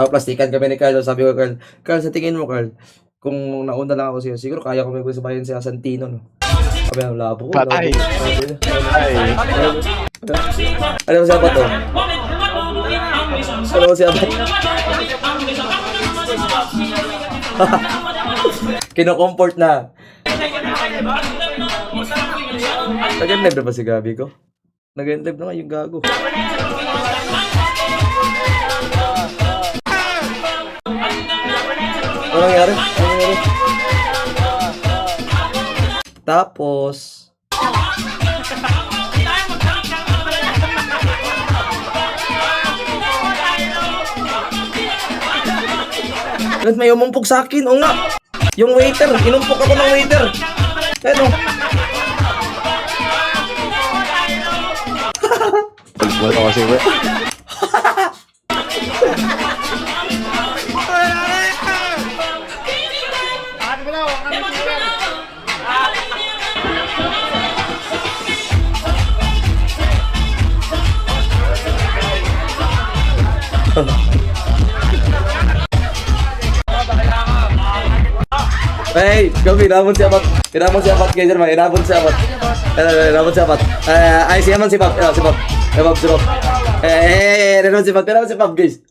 Plastikan kami ni Carl. Sabi ko, Carl, sa tingin mo, Carl, kung nauna lang ako sa'yo, siguro kaya ko may sabayan siya Santino, no? Sabi ng labo ko. Patay. Ano mo siya ba to? Ano mo siya ba? Kino-comfort na. Nag-live na ba si Gabi ko? Nag-live na nga yung gago. Ano nangyari? Ano nangyari? Tapos Ba't may umumpog sa akin? O nga! Yung waiter! Inumpog ako ng waiter! Ano? Wala ko kasi, bro. Hey, Gabi, inabot si Abat. Inabot si Abat, guys, naman. Inabot si Abat. Inabot si Abat. Ay, si Aman, si Pap. Si Pap. Si Pap. Inabot si Pap. Inabot si Pap, guys.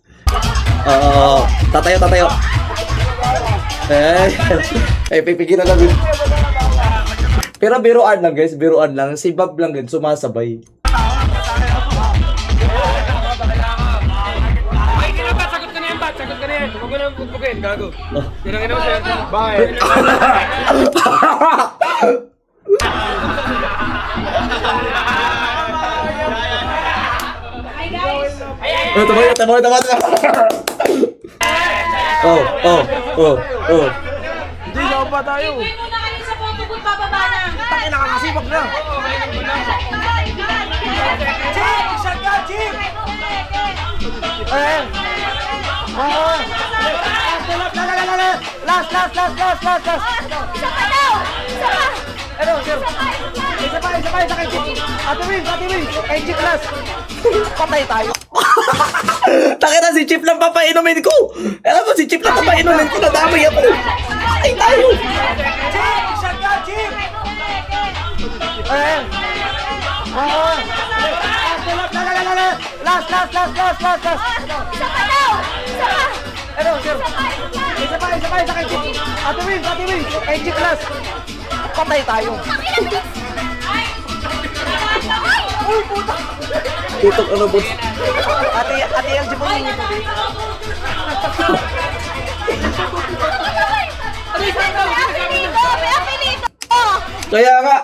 Tatayo. Pipigil na lang. Pero biruan lang, guys. Biruan lang. Si Bob lang, guys. Sumasabay. Sagot ka na yan. Huwag mo nang pupugin, gago. Ginang-ina mo sa'yo. Bakit? Tama. Hindi, saan pa tayo? Tingnan mo na kayo sa photo booth, bababa na. Takin, nakakasipag na. Chip! Shot ka, Chip! Ayan! Last! Isa pa daw! Isa pa! Ano, sir? Isa pa, kay Chip. Ate Win, kay Chip last. Patay tayo. Takina si Chip lang papainumin ko. Alam mo si Chip lang papainumin ko. Nadamay ako. Ay tayo. Chip! Shot ka, Chip! Ayan! Last! Isa pa daw! Isa pa! Ano, sir? Isa pa, kay Chip. Ate Win, kay Chip last. Patay tayo. Uy, puta! Tutok ano boss. Ate LG po ninyo po dito. May apelyido! May apelyido! Kaya nga.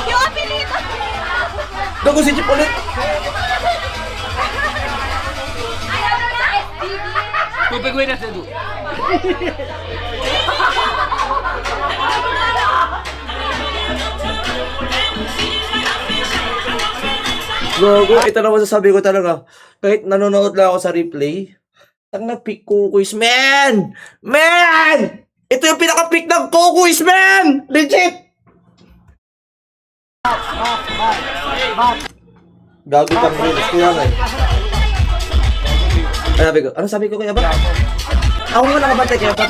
Yung apelyido! Gago si Chip ulit. Ayaw na sa SDD! Pupigwin na sa do. Gago, ito na masasabi ko talaga. Kahit nanonood lang ako sa replay, ang na-pick Kukuis, man! Man! Ito yung pinaka-pick ng Kukuis, man! Legit! Gago pang reels ko yan eh. Ano sabi ko kaya ba? Ako nga nakabantay kaya ba?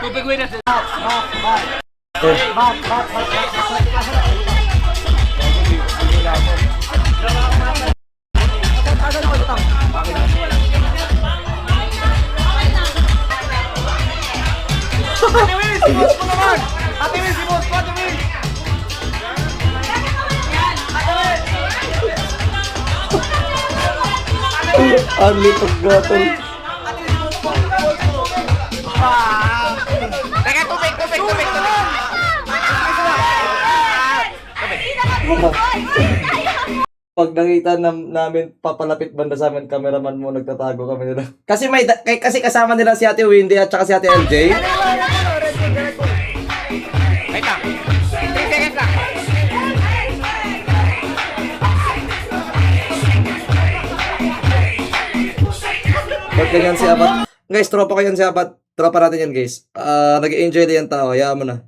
Pupigwin na sa do. Ate Win, si boss mo naman! Ate Win, si boss mo, Ate Win! Ang litok gatol. Teka, tubig! Pag nakita namin papalapit banda sa amin, cameraman mo, nagtatago kami nila. Kasi kasi kasama nila si Ate Windy at saka si Ate LJ. Wait lang. 3 seconds lang. Ba't ganyan si Abat? Guys, tropa ko yan si Abat. Tropa natin yan, guys. Nag-enjoy din yung tao. Hayaan mo na.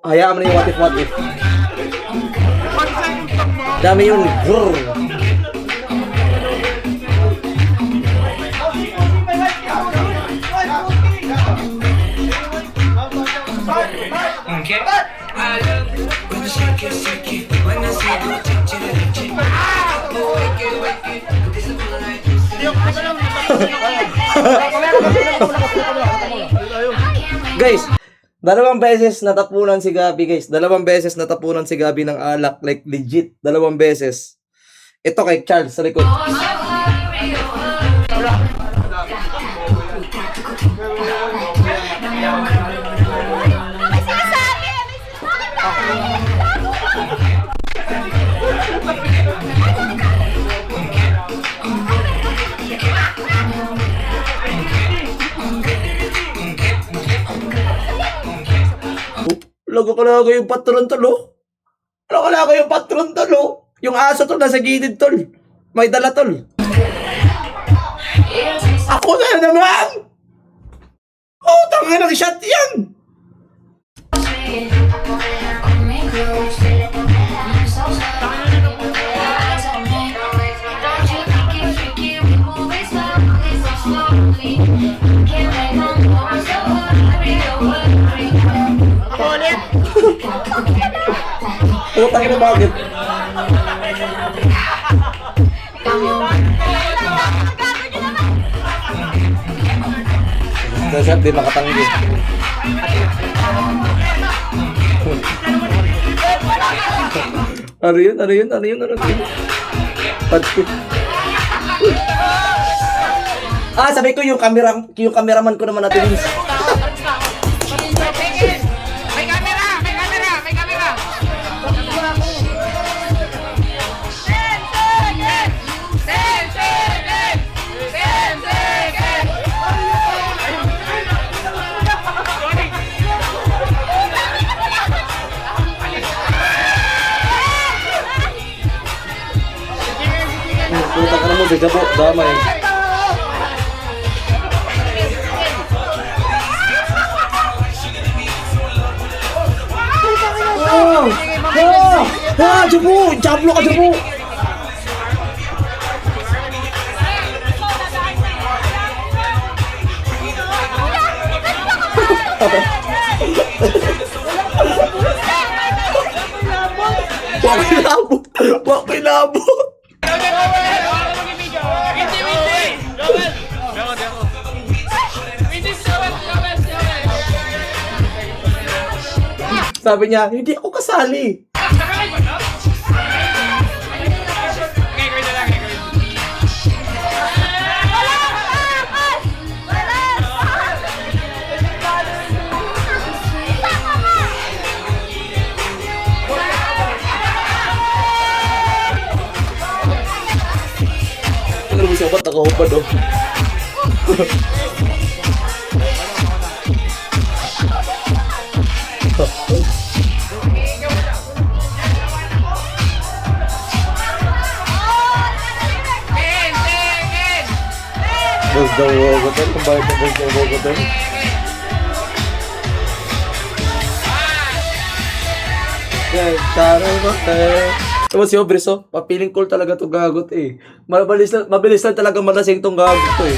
Hayaan mo na yung what if. 1 second lang mo. Dami yun. Grrr. Guys, dalawang beses natapunan si Gabi, guys. Dalawang beses natapunan si Gabi ng alak. Like, legit. Dalawang beses. Ito kay Charles sa likod. May sinasabi! Lago yung patron tol, oh. Lago yung patron tol, oh. Yung aso tol, nasa gilid tol. May dala tol. Ako na naman! Oh, tangin ng shot yan! Putang ina, bakit? Sa shot, di makatanggi. Ano yun? Pati. Sabi ko yung cameraman ko naman natin. Putang ina mo, deja po, damay. Jabo! Jablo ka, Jabo! Wak may labo! Sabi niya, hindi ako kasali. Ano mo siya ba't nakahubad, oh? Bos daw wogotan, kung bakit bos daw wogotan. Taray mo, Diba si Obres, oh? Papiling cool talaga to gagot, eh. Mabilis lang talaga malasing tong gagot to, eh.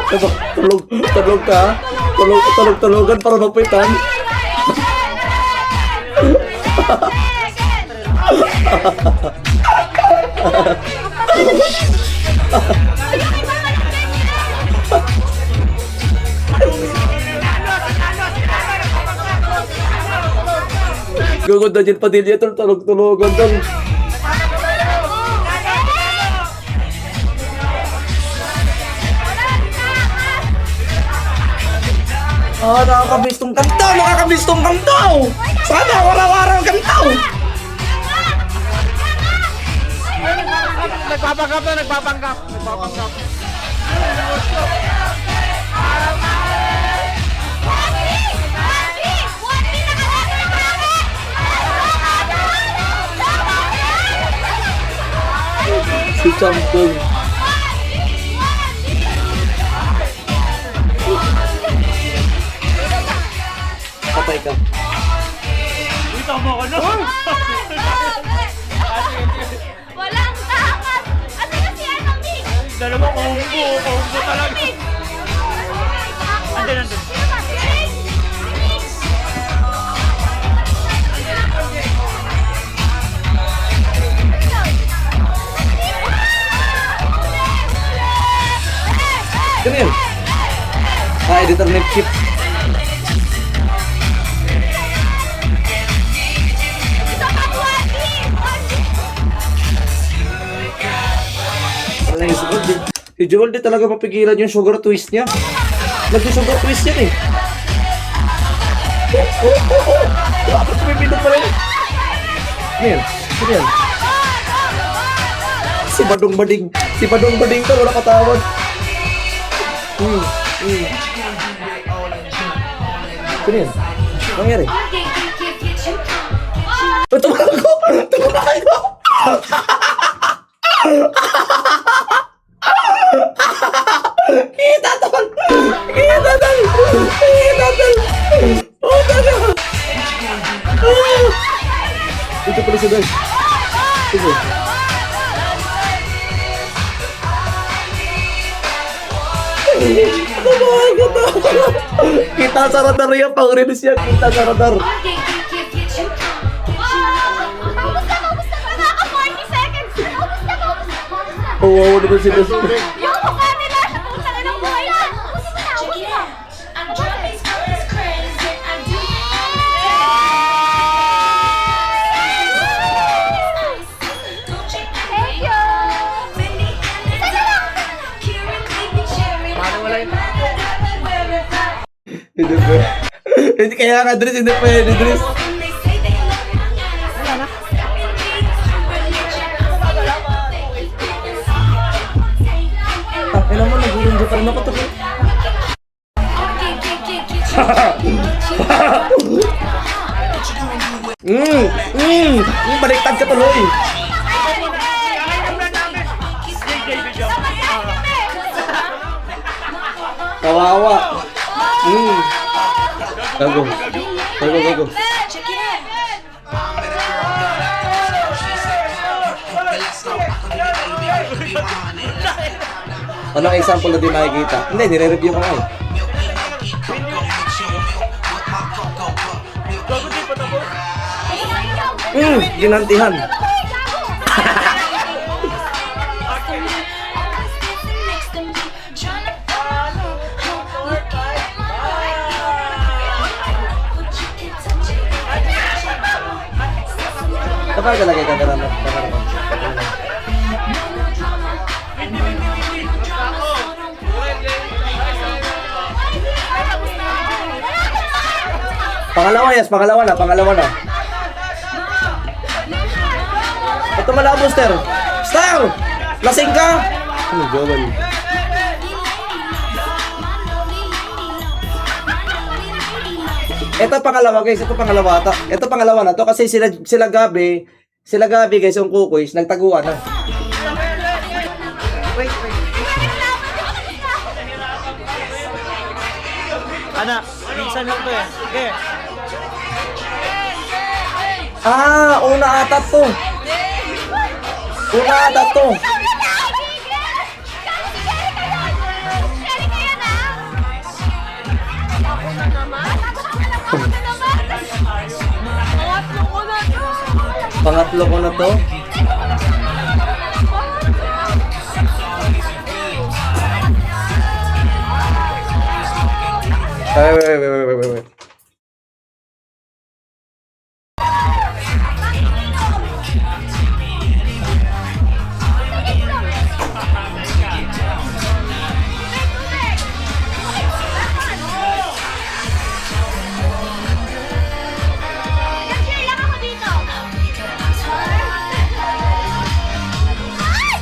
Diba? Tulog ka? Tulogan para magpitan? Gugod na dyan Padilla, tulog-tulogan tol. Nakakabistong kantaw! Nakakabistong kantaw! Sana wala-wala kantaw! Nagpapanggap. Si Champong. Patay ka. Walang takas! Ate kasi ano, Mick? Dalawa combo talaga. Andun. Ano yun? Ah, editor net chip. Ano na yung sugar? Si Joel di talaga mapigilan yung sugar twist niya. Nag-sugar twist yan eh. Dapat pumipindot pa rin. Ano yan? Ano yan? Si Badong Bading. Si Badong Bading ka, wala katawad. Ano yan? Ano nangyari? Oh, tumakbo! Tumakbo! Kita tol! Kita tol! Kita tol! Oh, taga! Ito pala siya guys. Ito. Kita sa radar yan, pang-release yan. Kita sa radar. Kamusta ka? Naka 40 seconds! Kamusta ka? Oo, naman sila. Yung mukha nila sa puta na ng buhay yan! Thank you! Paano wala yun? Hindi pa. Hindi kaya nga, Dres. Hindi pa yan, Dres. Ina mo, nag-urunjo pa rin ako to. Baliktad ka tuloy. Kawawa. Gago. Gago. Anong example na di makikita? Hindi, nire-review ko nga eh. Ginantihan. Kapag talagay ka na naman. Pangalawa, yes. Pangalawa na. Ito malabo, Star. Star! Lasing ka! Joel. Ito pangalawa, guys. Ito pangalawa na to kasi sila Gabi guys, yung kukuys, nagtaguan na. Anak, minsan lang to eh. Okay. Una ata to. Pangatlo ko na to. Wait. Share lang ako dito! Ay!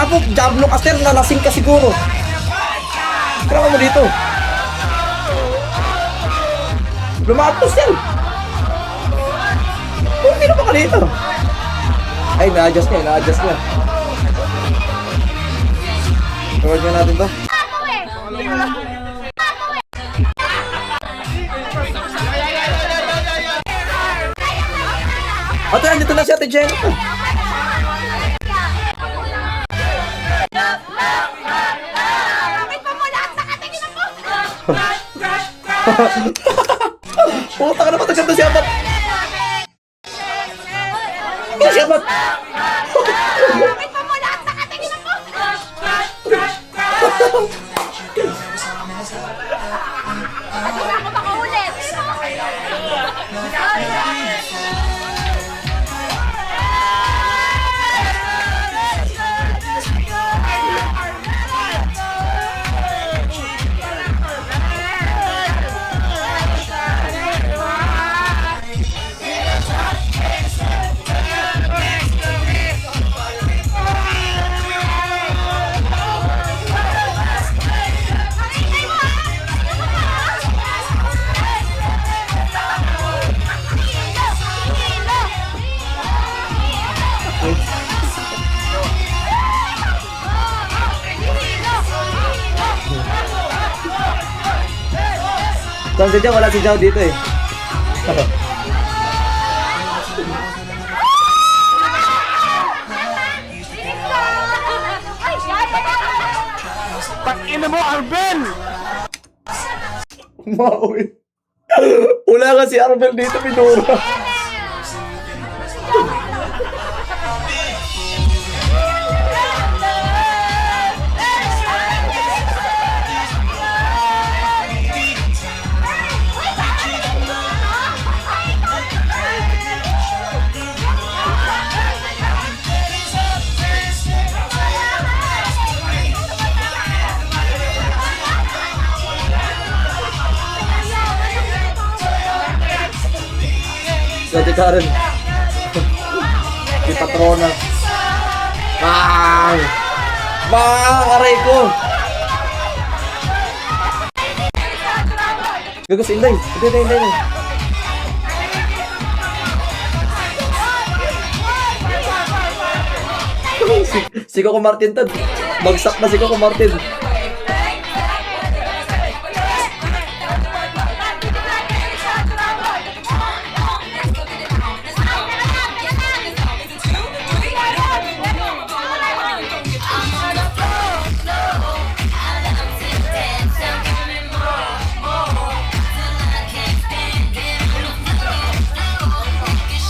Gago, Diablo ka sir, nalasing ka siguro. Kailangan mo dito. Lumapos sir. Hindi na pa ka dito. Ay, na-adjust niya, na-adjust niya. Forward nga natin to. Ako eh! Ako eh! Ate, andito na si Ate Jen. Bakit pa mo lahat sa katingin ako? Puta ka na matagal na si Abat. Si Abat. Bakit pa mo lahat sa katingin ako? Ano na ako makaulit? Saan si Jao? Wala si Jao dito eh. Ina mo, Arben! Maui. Wala nga si Arbel dito, pinura. Dati Karen. Si Patrona. Bang! Bang! Aray ko! Gago si Inday. Inday. Si Coco Martin to. Bagsak na si Coco Martin.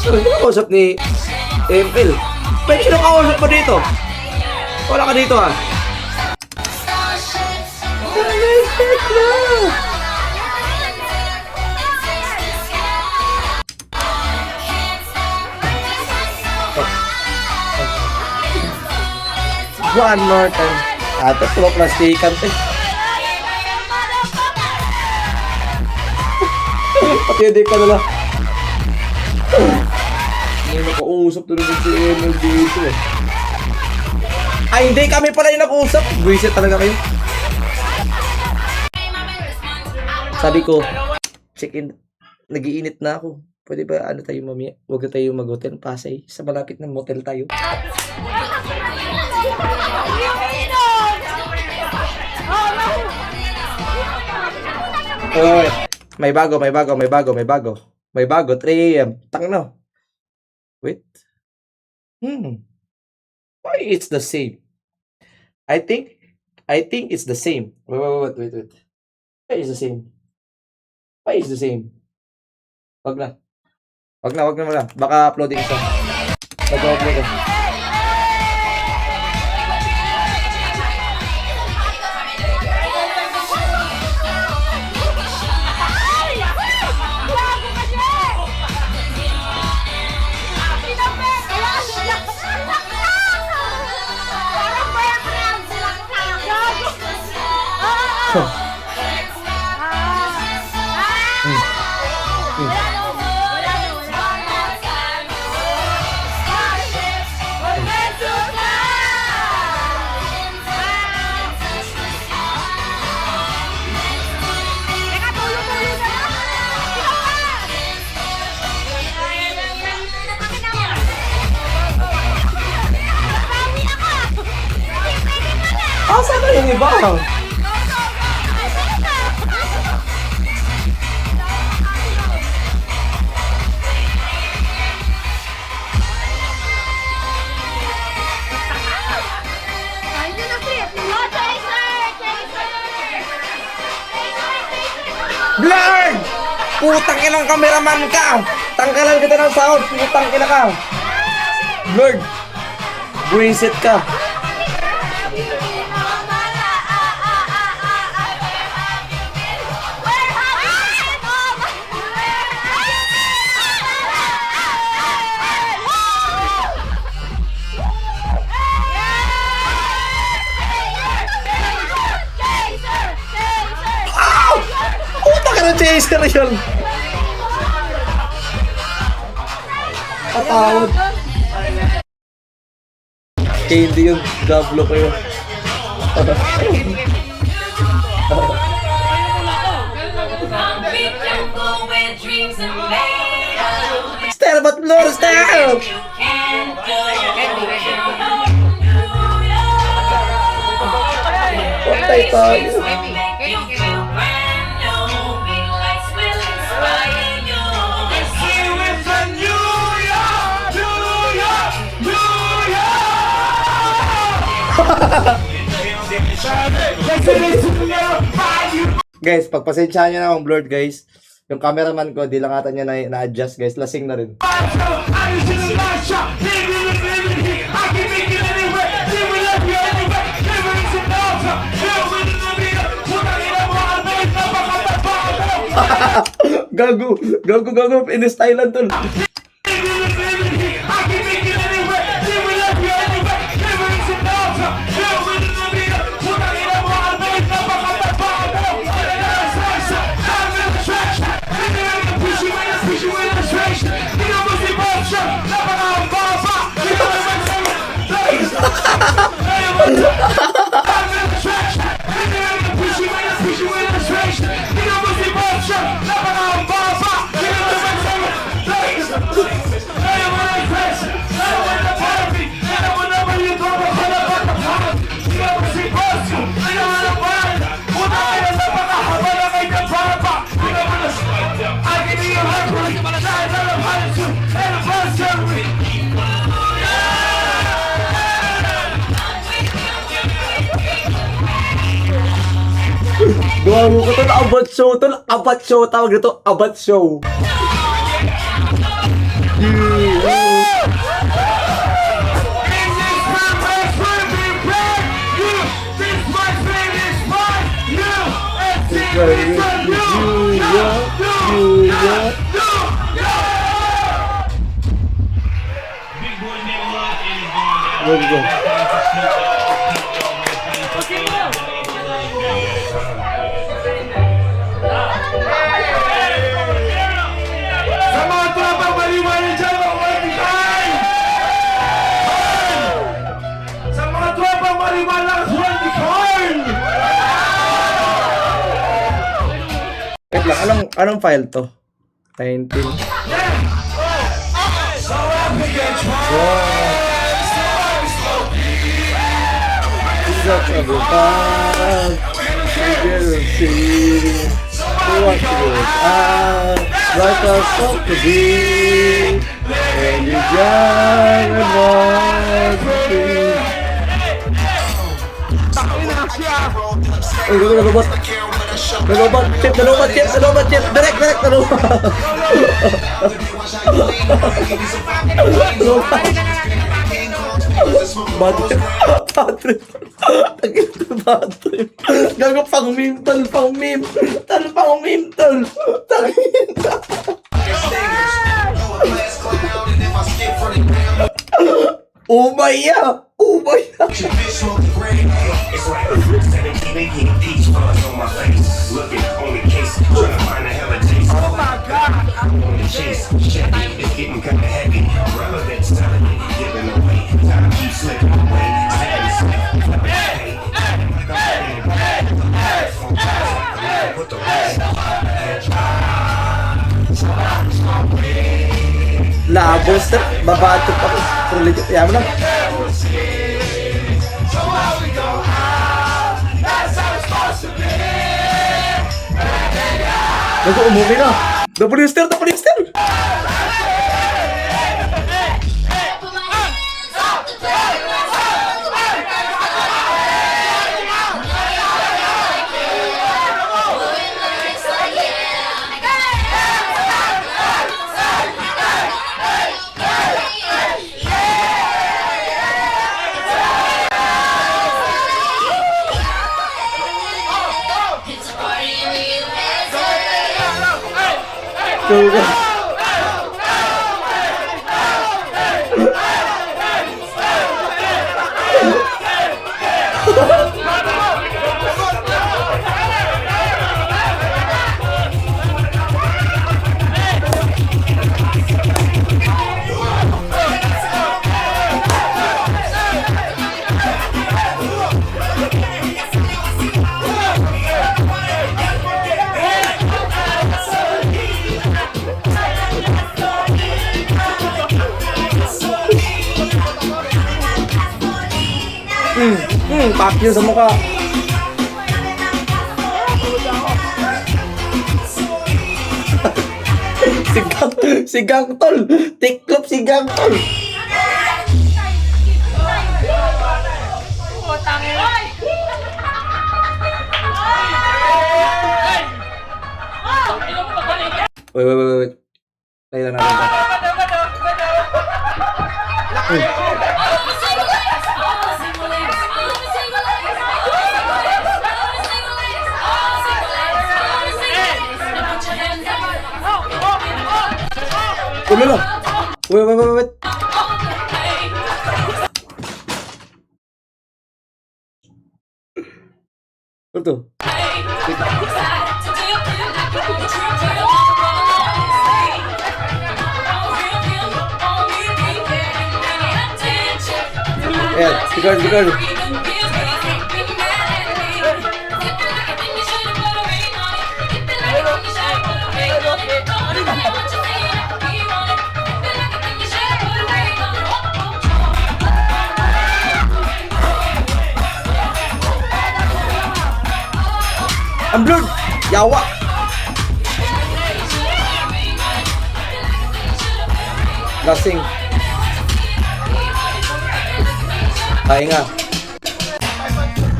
Ano yung kausap ni ML? Pwede sino kausap mo dito? Wala ka dito ha? One more time. Ate, plastikan eh. Pati hindi ka nila. May nakausap doon si ML dito eh. Ay, hindi kami pala yung nag-usap. Buisit talaga kayo. Sabi ko, check-in. Nag-iinit na ako. Pwede ba ano tayo mamaya? Huwag na tayo mag-hotel Pasay. Sa malapit ng motel tayo. May bago. May bago, 3 AM. Tang na. Wait. Why it's the same? I think it's the same. Wait. Why it's the same? Wag na. Baka uploading ito. Mag-upload ka. ba? Ayun na, Chris. Oh, Chaser! Chaser! Blurred! Putang inang kameraman ka! Tanggalan kita ng sound! Putang ina ka! Blurred! Buisit ka! Putang ka ng chaser yun! Patawad! Eh, hindi yun. Gablo ko yun. Stare, ba't blur? Stare! Patay tayo. Guys, pagpasensyahan nyo na akong blurred, guys. Yung cameraman ko, di lang ata niya na-adjust, guys. Lasing na rin. Gago. In-stylean tol. Gawa ko tol, abat show tol, abat show tawag dito, abat show. Sa mga tropang maliwanag dyan, sa mga tropang maliwanag dyan, Wait lang, anong file to? 19. Like a song to be, and you young and wonderful. Nagobot. Chip. Direct. Bad trip. Gago pang meme. Oh my yeah. It's getting kinda heavy. Relevance telling me, giving away. Time keeps slipping away. Put the rest Labos na. Babato pa ko. Pero legit. Yaman lang. Nag-uumumi na. W-star, W-star. Go, go. Pak yun sa mukha. si Gangtol. Tiklop si Gangtol. Wait. Tayo lang natin. Ulo lang. Wait. Ano to? Ayan, si Carl. Ang blood! Yawa! Lasing. Pahinga.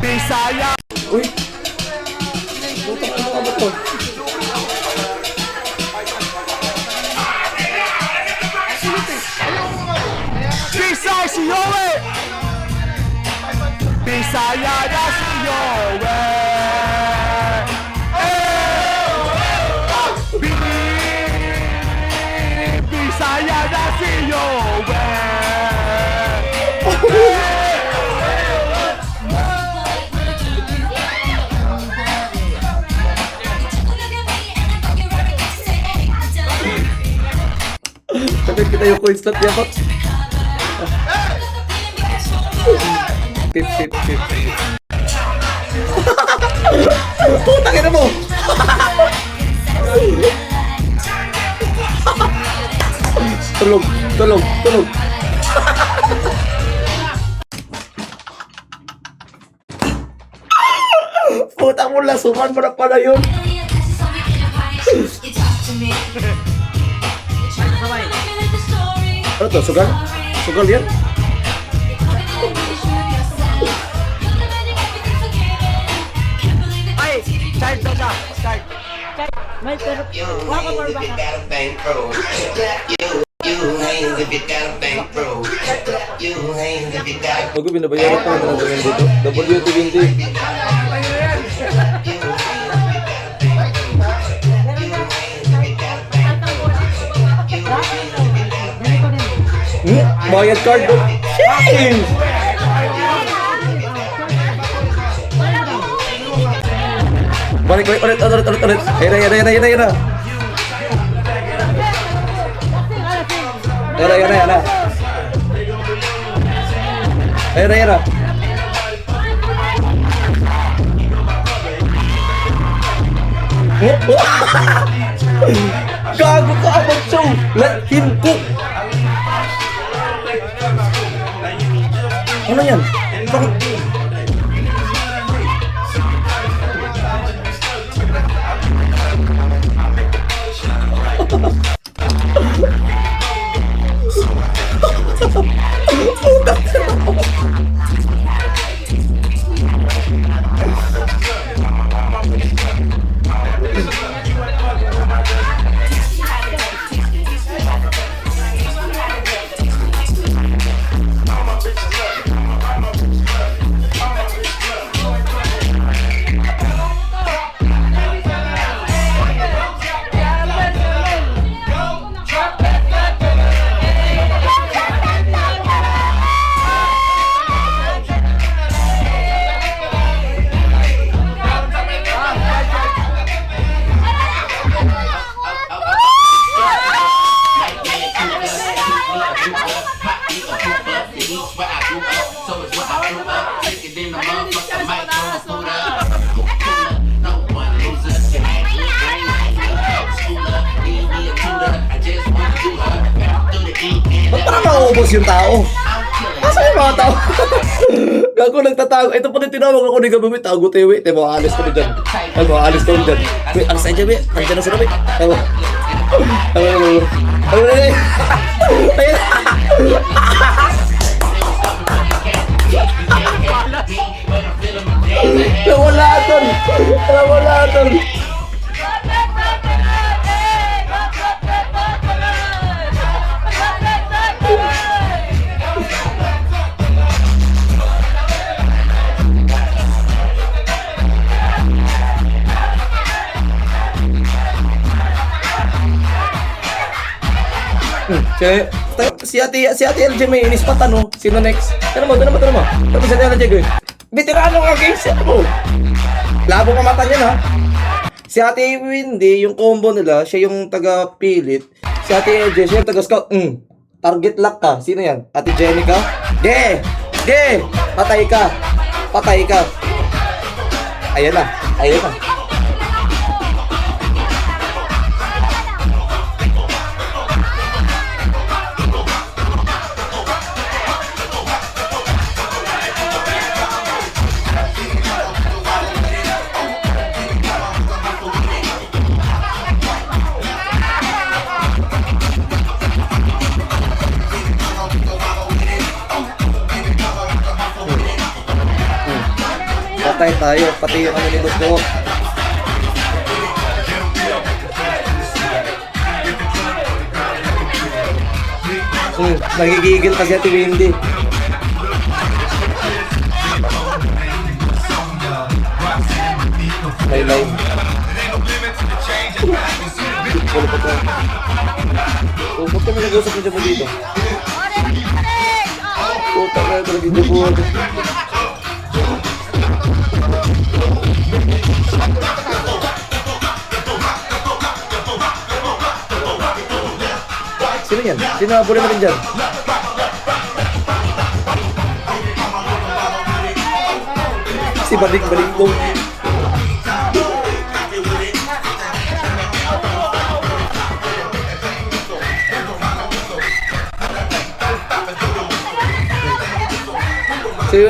Bisaya! Uy! Putang ano ka ba to? Bisaya si Yowe! Bisaya na si Yowe! Bisaya na si Yowe! Sakit kita yung coins na tiyakot. Tip. Putang ina mo! Tulog. Putang mo, lasuman mo na pala yun. Ano to? Sugal? Sugal yan? Ay! Start daw siya! Start! May pero waka more baka. Bago binabayaran ko na naman dito. W20. Bayad card do. Sheesh! Balik ulit. Ayun na. Ayun na. Gago ka, abang show! Let him cook! Ano yan? Bakit? Paano maubos yung tao? Asa yung mga tao? Gago nagtatago. Ito pa rin tinawag ako ni Gabi. Tago tayo, wait. Tayo, alis ko na dyan. Ay, alis ko na dyan. Wait, alis tayo dyan, wait. Nandiyan na sila, wait. Tayo. Ayun. Nawala tol. Nawala tol. Si Ate LJ may inis pa tanong. Sino next? Tara mo. Tapos si Ate LJ ko. Veterano ka guys. Ano? Labo ka mata niyan ha. Si Ate Windy, yung combo nila, siya yung taga-pilit. Si Ate LJ, siya yung taga-scout. Target lock ka. Sino yan? Ate Jenica? Ge! Patay ka. Ayan na. Patay tayo, pati yung ano ni Gusto. Nagigigil pa si Ate Windy. Laylay. Ba't kami nag-usap ng Jabo dito? Puta ka talaga yung Jabo. Sino yan? Sino nabuli natin dyan? Si Balik-Balik ko.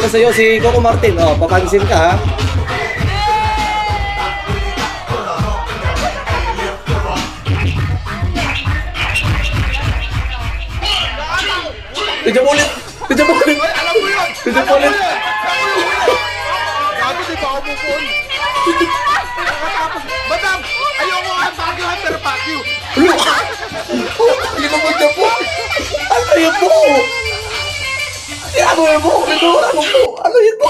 Sa'yo si Coco Martin. Oh, papansin ka ha. Tidya ulit! Alam mo yun! Gago, di ba ako mupon? Madam, ayoko nga bagyo hunter bagyo. Hindi mo po dyan po! Ano yun po? Ano yun po? Ano yun po?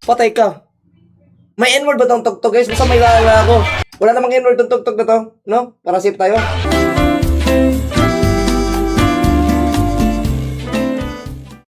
Patay ka. May N-word ba itong tugtog guys? Basta may lalala ako. Wala namang N-word itong tugtog na to. No? Para safe tayo.